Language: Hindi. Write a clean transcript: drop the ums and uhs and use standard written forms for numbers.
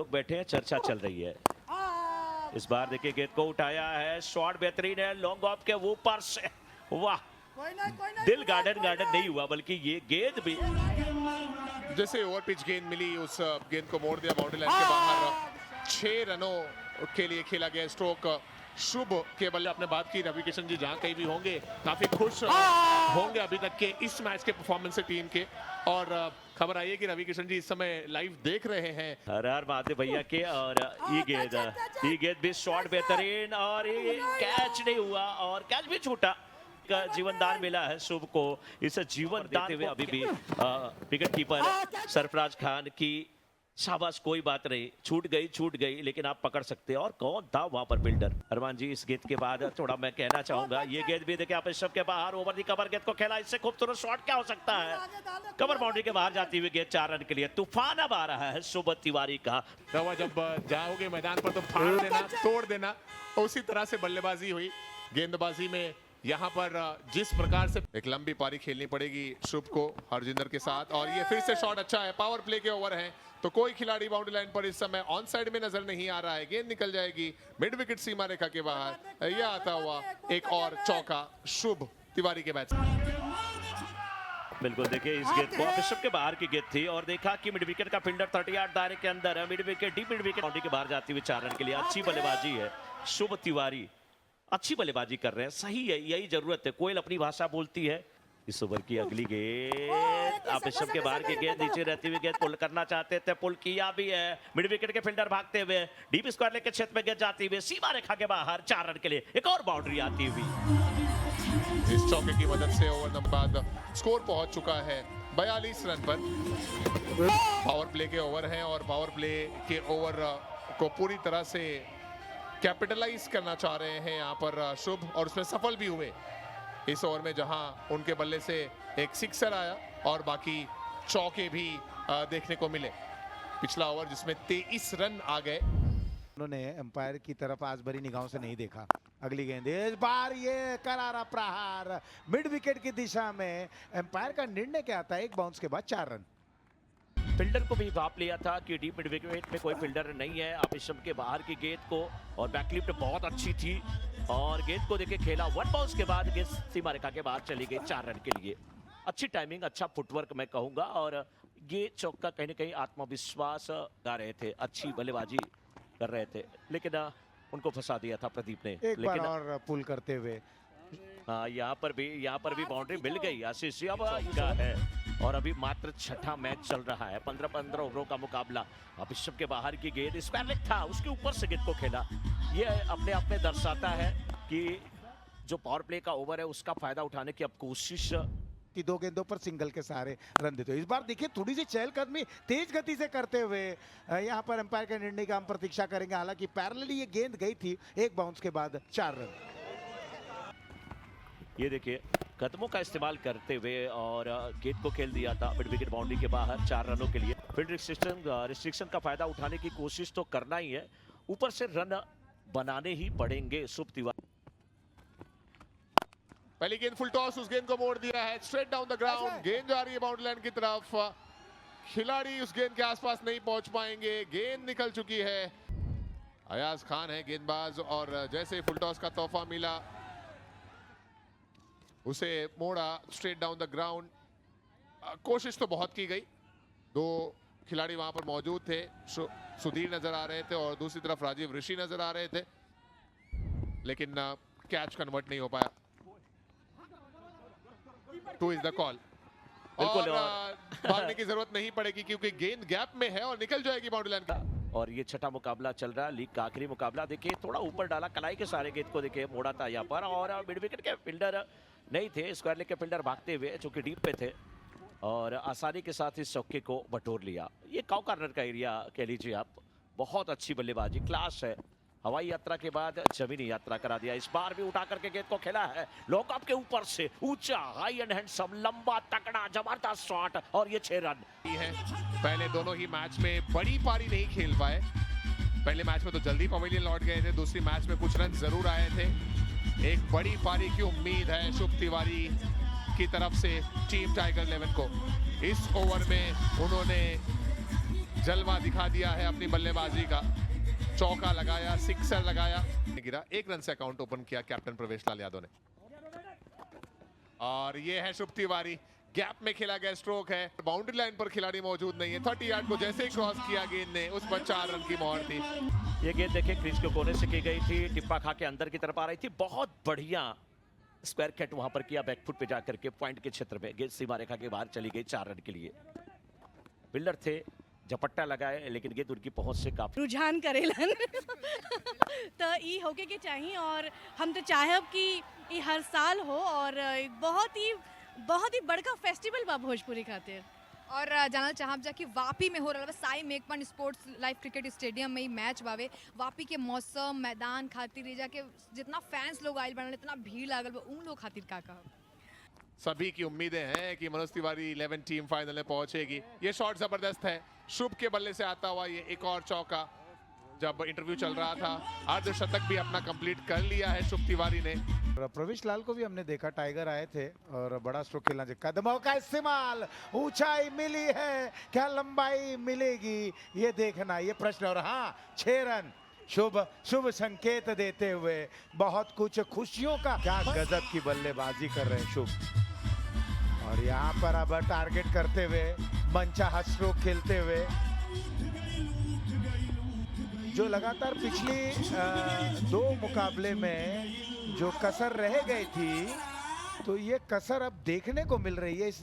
लोग बैठे हैं, चर्चा चल रही है। इस बार देखिए गेंद को उठाया है, शॉट बेहतरीन है, लॉन्ग ऑफ के ऊपर से, वाह, दिल गार्डन नहीं हुआ, बल्कि ये गेंद भी जैसे ओवर पिच गेंद मिली, उस गेंद को मोड़ दिया बाउंड्री लाइन के बाहर। 6 रनों के लिए खेला गया स्ट्रोक। शुभ के बल्ले आपने बात की, रवि किशन जी जहां कहीं भी होंगे काफी खुश होंगे अभी तक के इस मैच के परफॉर्मेंस से टीम के। और खबर आई है कि रवि किशन जी इस समय लाइव देख रहे हैं। हर हर महादेव भैया के। और ये गेंद भी शॉट बेहतरीन, और ये कैच नहीं हुआ, और कैच भी छूटा। का जीवन दान मिला है शुभ को। इस जीवन दान हुए अभी भी विकेट कीपर सरफराज खान की शाबाश, कोई बात नहीं, छूट गई, लेकिन आप पकड़ सकते हैं। और कौन था वहां पर बिल्डर? अरमान जी, इस गेंद के बाद थोड़ा मैं कहना चाहूंगा, ये गेंद भी देखिए आप सब के बाहर ओवर दी कवर गेंद को खेला, इससे खूबसूरत शॉट क्या हो सकता है? कवर बाउंड्री के बाहर जाती हुई गेंद 4 रन के लिए। तूफान अब आ रहा है शुभ तिवारी का। जब जाओगे मैदान पर तो फाड़ देना, तोड़ देना, उसी तरह से बल्लेबाजी हुई। गेंदबाजी में यहाँ पर जिस प्रकार से एक लंबी पारी खेलनी पड़ेगी शुभ को हरजिंदर के साथ। और ये फिर से शॉट अच्छा है, पावर प्ले के ओवर हैं, तो कोई खिलाड़ी बाउंड्री लाइन पर इस समय ऑन साइड में नजर नहीं आ रहा है। गेंद निकल जाएगी मिड विकेट सीमा रेखा के बाहर। यह आता हुआ एक और चौका शुभ तिवारी के बैट। बिल्कुल, देखिए इस गेंद को ऑफिसर के बाहर की गेंद थी, और देखा कि मिड विकेट का फील्डर 38 दायरे के अंदर है। Mid wicket, deep mid wicket boundary के बाहर जाती हुई 4 रन के लिए। अच्छी बल्लेबाजी है, शुभ तिवारी अच्छी बल्लेबाजी कर रहे हैं, सही है, यही जरूरत है। कोयल अपनी भाषा बोलती है। इस ओवर की अगली गेंद आप सब के बाहर की गेंद, नीचे रहती हुई गेंद पुल करना चाहते थे, पुल किया भी है। मिड विकेट के फील्डर भागते हुए डीप स्क्वायर लेके क्षेत्र में गेंद जाती हुई सीमा रेखा के बाहर 4 रन के लिए। एक और बाउंड्री आती हुई। इस चौके की मदद से ओवर नंबर बाद स्कोर पहुंच चुका है 42 रन पर। पावर प्ले के ओवर हैं, और पावर प्ले के ओवर को पूरी तरह से कैपिटलाइज करना चाह रहे हैं यहाँ पर शुभ, और उसमें सफल भी हुए। इस ओवर में जहां उनके बल्ले से एक सिक्सर आया और बाकी चौके भी देखने को मिले। पिछला ओवर जिसमें 23 रन आ गए। उन्होंने एम्पायर की तरफ आज भरी निगाहों से नहीं देखा। अगली गेंद, इस बार ये करारा प्रहार मिड विकेट की दिशा में। एम्पायर का निर्णय क्या था? एक बाउंस के बाद 4 रन। फील्डर को भी भाप लिया था कि डीप मिड विकेट में कोई फील्डर नहीं है। आप इसम के बाहर की गेंद को, और बैकलिफ्ट बहुत अच्छी थी, और गेंद को देके खेला। 1 बाउंस के बाद गेंद सीमा रेखा के बाहर चली गई 4 रन के लिए। अच्छी टाइमिंग, अच्छा फुटवर्क मैं कहूंगा, और ये चौका कहीं ना कहीं आत्मविश्वास गा रहे थे, अच्छी बल्लेबाजी कर रहे थे, लेकिन उनको फंसा दिया था प्रदीप ने। एक बार और पुल करते हुए यहाँ पर भी बाउंड्री मिल गई। आशीष अब का है, और अभी मात्र 6ठा मैच चल रहा है। 15-15 ओवरों का मुकाबला। अब इस के बाहर की गेंद स्क्वायर लेग था, उसके ऊपर से गेंद को खेला। ये अपने आप में दर्शाता है कि जो पावर प्ले का ओवर है उसका फायदा उठाने की अब कोशिश कि 2 गेंदों पर सिंगल के सहारे रन देते हो। इस बार देखिए थोड़ी सी चहलकदमी तेज गति से करते हुए यहाँ पर एम्पायर के निर्णय का हम प्रतीक्षा करेंगे। हालांकि पैरेलली ये गेंद गई थी, एक बाउंस के बाद 4 रन। ये देखिए कदमों का इस्तेमाल करते हुए और गेंद को खेल दिया था मिड विकेट बाउंड्री के बाहर 4 रनों के लिए। फील्ड रिस्ट्रिक्शन का फायदा उठाने की कोशिश तो करना ही है, ऊपर से रन बनाने ही पड़ेंगे शुभ तिवारी। पहली गेंद फुल टॉस, उस गेंद को मोड़ दिया है स्ट्रेट डाउन द ग्राउंड। गेंद जा रही है बाउंड्री लाइन की तरफ, खिलाड़ी उस गेंद के आसपास नहीं पहुंच पाएंगे। गेंद निकल चुकी है। अयाज खान है गेंदबाज, और जैसे फुल टॉस का तोहफा मिला उसे मोड़ा स्ट्रेट डाउन द ग्राउंड। कोशिश तो बहुत की गई, 2 खिलाड़ी वहां पर मौजूद थे। सुधीर नजर आ रहे थे और दूसरी तरफ राजीव ऋषि नजर आ रहे थे, लेकिन कैच कन्वर्ट नहीं हो पाया। 2 इज द कॉल, और भागने की जरूरत नहीं पड़ेगी क्योंकि गेंद गैप में है और निकल जाएगी बाउंड्री लाइन का। और ये 6ठा मुकाबला चल रहा है, लीग का आखिरी मुकाबला। देखिए थोड़ा ऊपर डाला, कलाई के सारे गेंद को देखिए मोड़ा था यहाँ पर, और मिड विकेट के फील्डर नहीं थे, स्क्वायर लेग के फील्डर भागते हुए जो कि डीप पे थे, और आसानी के साथ इस चौके को बटोर लिया। ये काउ कार्नर का एरिया कह लीजिए आप। बहुत अच्छी बल्लेबाजी, क्लास है। हवाई यात्रा के बाद जमीनी यात्रा करा दिया। इस बार भी उठा करके गेंद को खेला है लॉन्ग ऑफ के ऊपर से, ऊंचा हाई एंड हैंडसम, लंबा तकड़ा जबरदस्त शॉट, और ये 6 रन है। पहले दोनों ही मैच में बड़ी पारी नहीं खेल पाए। पहले मैच में तो जल्दी पवेलियन लौट गए थे, दूसरी मैच में कुछ रन जरूर आए थे। एक बड़ी पारी की उम्मीद है शुभ तिवारी की तरफ से टीम टाइगर 11 को। इस ओवर में उन्होंने जलवा दिखा दिया है अपनी बल्लेबाजी का। चौका लगाया, सिक्सर लगाया, गिरा। 1 रन से अकाउंट ओपन किया कैप्टन प्रवेश लाल यादव ने। और ये है शुभ तिवारी, गैप में खेला गया स्ट्रोक है, बाउंड्री लाइन पर खिलाड़ी मौजूद नहीं है। 30 यार्ड को जैसे ही क्रॉस किया गेंद ने, उस पर 4 रन की मोहर थी। ये गेंद देखिए क्रीज के कोने से की गई थी, टिप्पा खा के अंदर की तरफ आ रही थी। बहुत बढ़िया स्क्वायर कट वहां पर किया, बैकफुट पे जाकर के पॉइंट के क्षेत्र में गेंद सीमा रेखा के बाहर चली गई 4 रन के लिए। बिल्डर थे, झपट्टा लगाए, लेकिन गेंद उनकी पहुंच से काफी रुझान करेलन तो ई होके के चाहिए। और हम तो चाहब कि ई हर साल हो और बहुत ही बड़का फेस्टिवल बा भोजपुरी खातिर। और जानल चाहब जा कि वापी में हो रहा साई मेकमन स्पोर्ट्स लाइव क्रिकेट स्टेडियम में ही मैच बावे। वापी के मौसम, मैदान खातिर जाके जितना फैंस लोग आयल बनल, इतना भीड़ लागल बा, उन लोग खातिर का कहब? सभी की उम्मीदें हैं कि मनोज तिवारी 11 टीम फाइनल में पहुंचेगी। ये शॉट जबरदस्त है, शुभ के बल्ले से आता हुआ ये एक और चौका। जब इंटरव्यू चल रहा था, अर्धशतक भी अपना कंप्लीट कर लिया है शुभ तिवारी ने। प्रवेश लाल को भी हमने देखा, टाइगर आए थे और बड़ा स्ट्रोक खेलना चाहिए। कदमों का इस्तेमाल, ऊंचाई मिली है, क्या लंबाई मिलेगी ये देखना, ये प्रश्न। और हाँ, 6 रन शुभ संकेत देते हुए बहुत कुछ खुशियों का। क्या गजब की बल्लेबाजी कर रहे हैं शुभ। और यहाँ पर अब टारगेट करते हुए, मनचाहा स्ट्रोक खेलते हुए, जो लगातार पिछली 2 मुकाबले में जो कसर रह गई थी, तो ये कसर अब देखने को मिल रही है इस